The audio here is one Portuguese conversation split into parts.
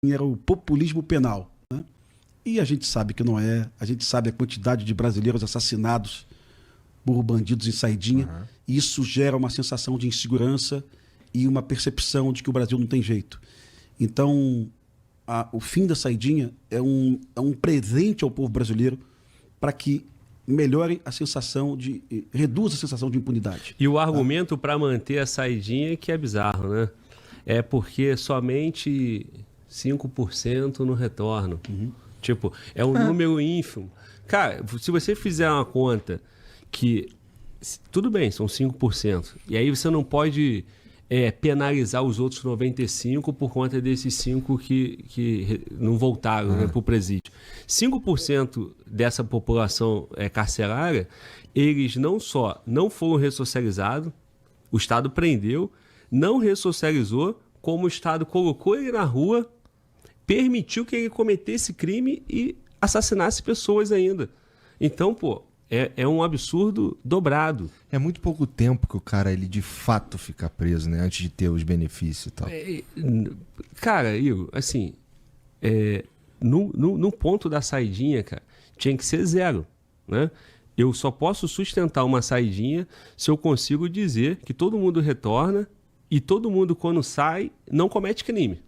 era o populismo penal, né? E a gente sabe que não é. A gente sabe a quantidade de brasileiros assassinados por bandidos em saidinha. Uhum. E isso gera uma sensação de insegurança e uma percepção de que o Brasil não tem jeito. Então, o fim da saidinha é um presente ao povo brasileiro para que melhore a sensação de... reduza a sensação de impunidade. E o argumento para manter a saidinha que é bizarro, né? É porque somente 5% no retorno. Uhum. Tipo, é um número ínfimo. Cara, se você fizer uma conta que... Tudo bem, são 5%. E aí você não pode penalizar os outros 95% por conta desses 5% que não voltaram, né, para o presídio. 5% dessa população carcerária, eles não só não foram ressocializados, o Estado prendeu, não ressocializou, como o Estado colocou ele na rua, permitiu que ele cometesse crime e assassinasse pessoas ainda. Então, pô, é um absurdo dobrado. É muito pouco tempo que o cara, ele de fato fica preso, né? Antes de ter os benefícios e tal. Cara, Igor, assim, no ponto da saidinha, cara, tinha que ser 0, né? Eu só posso sustentar uma saidinha se eu consigo dizer que todo mundo retorna e todo mundo, quando sai, não comete crime.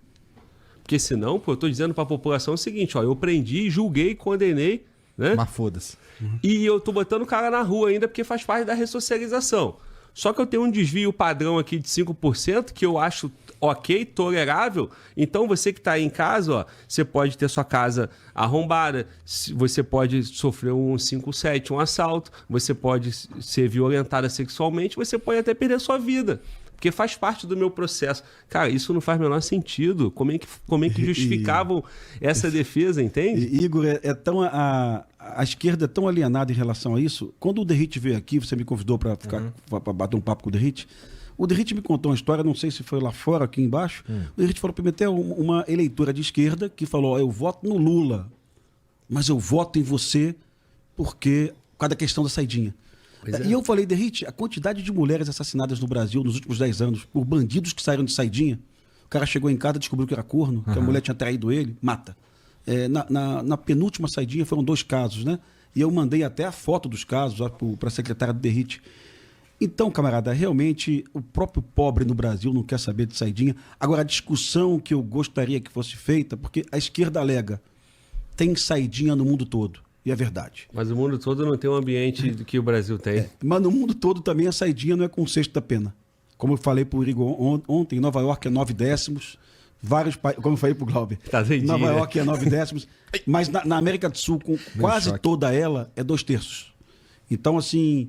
Porque senão, pô, eu tô dizendo pra população o seguinte, ó, eu prendi, julguei, condenei, né? Mas foda-se. E eu tô botando o cara na rua ainda porque faz parte da ressocialização. Só que eu tenho um desvio padrão aqui de 5% que eu acho ok, tolerável. Então você que tá aí em casa, ó, você pode ter sua casa arrombada, você pode sofrer um 5-7, um assalto, você pode ser violentada sexualmente, você pode até perder sua vida. Porque faz parte do meu processo. Cara, isso não faz o menor sentido. Como é que justificavam essa defesa, entende? Igor, a esquerda é tão alienada em relação a isso. Quando o Derrite veio aqui, você me convidou para para bater um papo com o Derrite. O Derrite me contou uma história, não sei se foi lá fora, aqui embaixo. O Derrite falou para mim, até uma eleitora de esquerda que falou, eu voto no Lula, mas eu voto em você por causa da questão da saidinha. E eu falei, Derrite, a quantidade de mulheres assassinadas no Brasil nos últimos 10 anos por bandidos que saíram de saidinha, o cara chegou em casa, descobriu que era corno, que a mulher tinha traído ele, mata. Na penúltima saidinha foram 2 casos, né? E eu mandei até a foto dos casos para a secretária do Derrite. Então, camarada, realmente o próprio pobre no Brasil não quer saber de saidinha. Agora, a discussão que eu gostaria que fosse feita, porque a esquerda alega, tem saidinha no mundo todo. E é verdade. Mas o mundo todo não tem um ambiente que o Brasil tem. Mas no mundo todo também a saidinha não é com o sexto da pena. Como eu falei para o Igor ontem, em Nova York é 9 décimos. Vários países, como eu falei para o Glauber, Nova York é 9 décimos. Mas na América do Sul, com quase toda ela, é 2/3. Então, assim,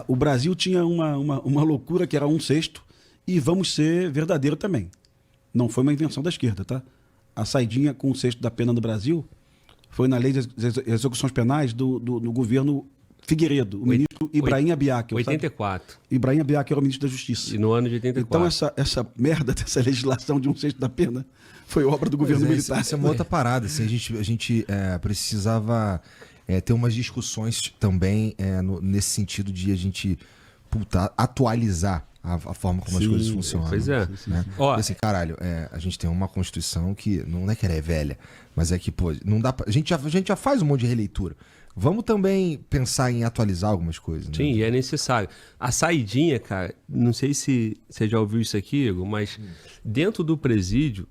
o Brasil tinha uma loucura que era 1/6. E vamos ser verdadeiro também. Não foi uma invenção da esquerda, tá? A saidinha com o sexto da pena no Brasil foi na lei das execuções penais do governo Figueiredo, o ministro Ibrahim Abiaque. 84. Ibrahim Abiaque era o ministro da Justiça. E no ano de 84. Então essa merda dessa legislação de 1/6 da pena foi obra do governo militar. Isso é uma outra parada. Assim, a gente precisava ter umas discussões também nesse sentido de a gente atualizar a forma como as coisas funcionam. Pois é. Né? Assim, caralho, a gente tem uma Constituição que não é que ela é velha, mas é que, pô, não dá pra, a gente já faz um monte de releitura. Vamos também pensar em atualizar algumas coisas. Né? Sim, é necessário. A saidinha, cara, não sei se você já ouviu isso aqui, Igor, mas dentro do presídio,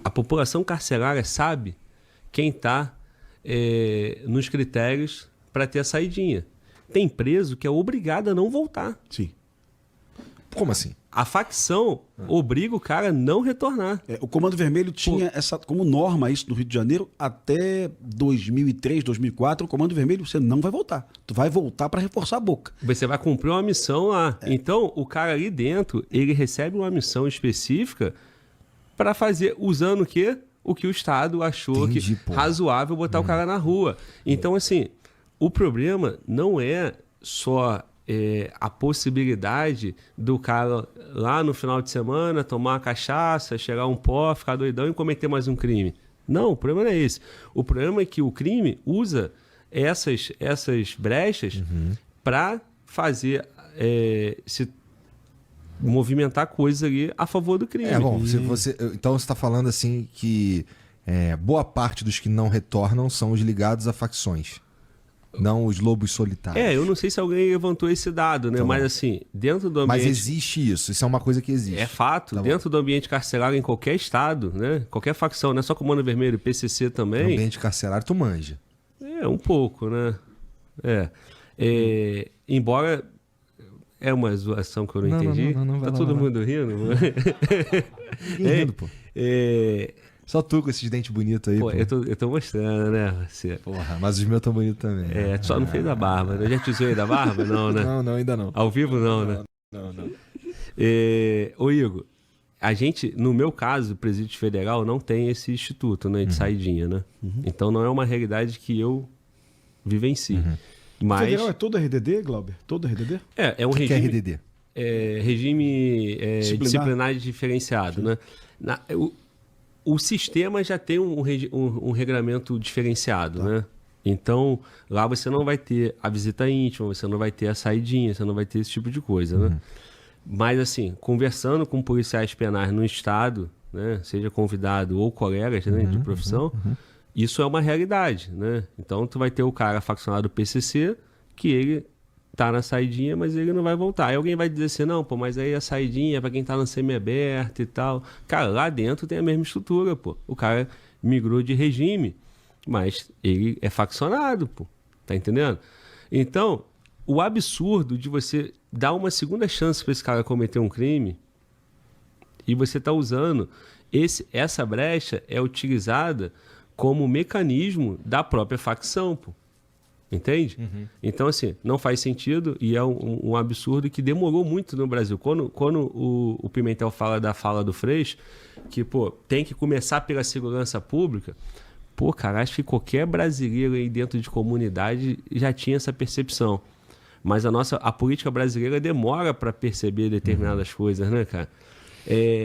a população carcerária sabe quem está nos critérios para ter a saidinha. Tem preso que é obrigado a não voltar. Sim. Como assim? A facção obriga o cara a não retornar. O Comando Vermelho tinha essa como norma isso no Rio de Janeiro até 2003, 2004. O Comando Vermelho, você não vai voltar. Tu vai voltar para reforçar a boca. Você vai cumprir uma missão lá. Então, o cara ali dentro, ele recebe uma missão específica para fazer, usando o quê? O que o Estado achou razoável botar o cara na rua. Então, assim, o problema não é só a possibilidade do cara lá no final de semana tomar uma cachaça, chegar um pó, ficar doidão e cometer mais um crime. Não, o problema não é esse. O problema é que o crime usa essas brechas para fazer movimentar coisas ali a favor do crime. Bom, então você está falando assim que boa parte dos que não retornam são os ligados a facções, não os lobos solitários. Eu não sei se alguém levantou esse dado, né? Tá Mas bom. assim, dentro do ambiente... Mas existe isso é uma coisa que existe. É fato, Tá bom. dentro do ambiente carcerário em qualquer estado, né? Qualquer facção, não é só Comando Vermelho, PCC No também. ambiente carcerário tu manja. Um pouco, né? Embora... É uma zoação que eu não entendi. Não, tá vai lá, todo vai lá. mundo rindo? Ninguém rindo, pô. Só tu com esses dentes bonitos aí, pô. Eu tô mostrando, né? Você. Porra, mas os meus estão bonitos também. Tu só não fez a barba, né? Eu já te zoei da barba? Não, né? Não, ainda não. Ao vivo não, né? Não. Ô Igor, a gente, no meu caso, o Presídio Federal não tem esse instituto, né? De saidinha, né? Então não é uma realidade que eu vivencio. Mas Federal é todo RDD, Glauber? Todo RDD? é um O que é regime... RDD? regime disciplinar diferenciado, né? O sistema já tem um regramento diferenciado, né? Então, lá você não vai ter a visita íntima, você não vai ter a saidinha, você não vai ter esse tipo de coisa, né? Mas, assim, conversando com policiais penais no estado, né? Seja convidado ou colegas, né, de profissão, isso é uma realidade, né? Então, tu vai ter o cara faccionado do PCC, que ele tá na saidinha, mas ele não vai voltar. Aí alguém vai dizer assim, não, pô, mas aí a saidinha é pra quem tá no semiaberto e tal. Cara, lá dentro tem a mesma estrutura, pô. O cara migrou de regime, mas ele é faccionado, pô. Tá entendendo? Então, o absurdo de você dar uma segunda chance pra esse cara cometer um crime e você tá usando essa brecha é utilizada como mecanismo da própria facção, pô. Entende? Então, assim, não faz sentido e é um absurdo que demorou muito no Brasil. Quando o Pimentel fala da fala do Freixo, que, pô, tem que começar pela segurança pública, pô, cara, acho que qualquer brasileiro aí dentro de comunidade já tinha essa percepção. Mas a política brasileira demora para perceber determinadas coisas, né, cara?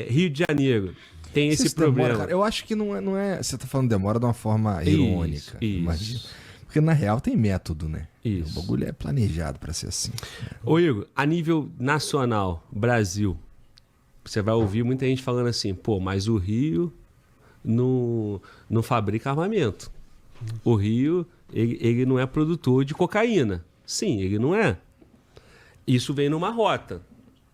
Rio de Janeiro tem esse problema. Demora, cara. Eu acho que não é... Você tá falando demora de uma forma irônica. Imagina. Porque na real tem método, né? Isso. O bagulho é planejado para ser assim. Ô Igor, a nível nacional, Brasil, você vai ouvir muita gente falando assim, pô, mas o Rio não fabrica armamento. O Rio, ele não é produtor de cocaína. Sim, ele não é. Isso vem numa rota,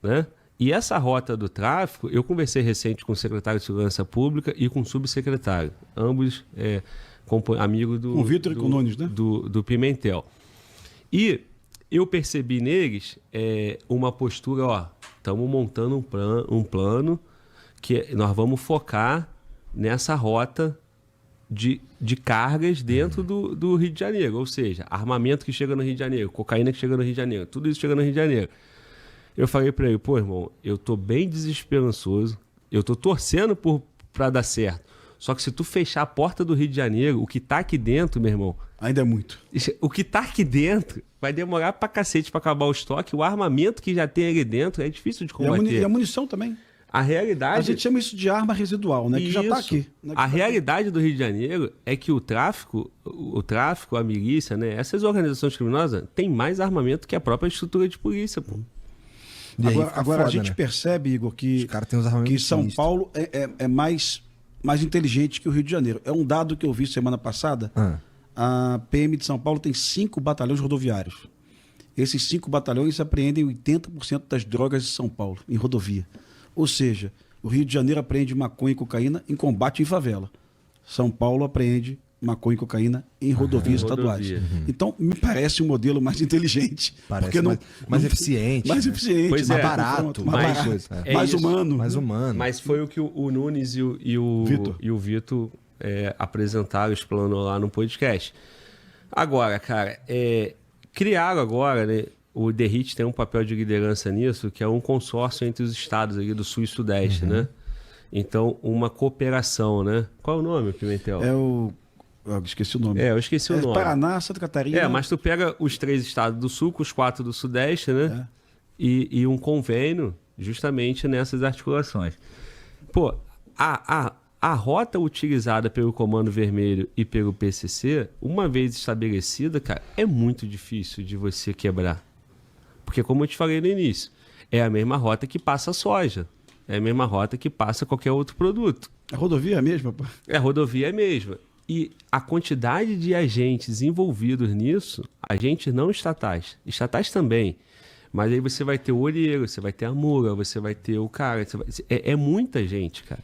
né? E essa rota do tráfico, eu conversei recente com o secretário de Segurança Pública e com o subsecretário, ambos amigo do... Com o Vitor e com o Nunes, né? Do Pimentel. E eu percebi neles uma postura, ó, estamos montando um plano que nós vamos focar nessa rota de cargas dentro do Rio de Janeiro, ou seja, armamento que chega no Rio de Janeiro, cocaína que chega no Rio de Janeiro, tudo isso chega no Rio de Janeiro. Eu falei para ele, pô, irmão, eu tô bem desesperançoso, eu tô torcendo para dar certo. Só que se tu fechar a porta do Rio de Janeiro, o que tá aqui dentro, meu irmão... Ainda é muito. O que tá aqui dentro vai demorar pra cacete pra acabar o estoque. O armamento que já tem ali dentro é difícil de combater. E a munição também. A realidade... A gente chama isso de arma residual, né? Que já tá aqui. Né? A realidade do Rio de Janeiro é que o tráfico, a milícia, né? Essas organizações criminosas têm mais armamento que a própria estrutura de polícia, pô. Agora a gente percebe, Igor, que São Paulo é mais inteligente que o Rio de Janeiro. É um dado que eu vi semana passada. A PM de São Paulo tem 5 batalhões rodoviários. Esses 5 batalhões apreendem 80% das drogas de São Paulo, em rodovia. Ou seja, o Rio de Janeiro apreende maconha e cocaína em combate em favela. São Paulo apreende maconha e cocaína em rodovias estaduais. Então, me parece um modelo mais inteligente. Parece porque mais eficiente. Mais né? eficiente, mais barato. Mais humano. Mais humano. Mas foi o que o Nunes e o Vitor apresentaram, explanou lá no podcast. Agora, cara, criaram agora, né? O DERIT tem um papel de liderança nisso, que é um consórcio entre os estados ali do Sul e Sudeste, né? Então, uma cooperação, né? Qual é o nome, Pimentel? Eu esqueci o nome. Eu esqueci o nome. Paraná, Santa Catarina. Mas tu pega os 3 estados do Sul com os 4 do Sudeste, né? E um convênio justamente nessas articulações. Pô, a rota utilizada pelo Comando Vermelho e pelo PCC, uma vez estabelecida, cara, é muito difícil de você quebrar. Porque, como eu te falei no início, é a mesma rota que passa a soja. É a mesma rota que passa qualquer outro produto. A rodovia é a mesma, pô? A rodovia é a mesma. E a quantidade de agentes envolvidos nisso, agentes não estatais também, mas aí você vai ter o olheiro, você vai ter a mula, você vai ter o cara, é muita gente, cara.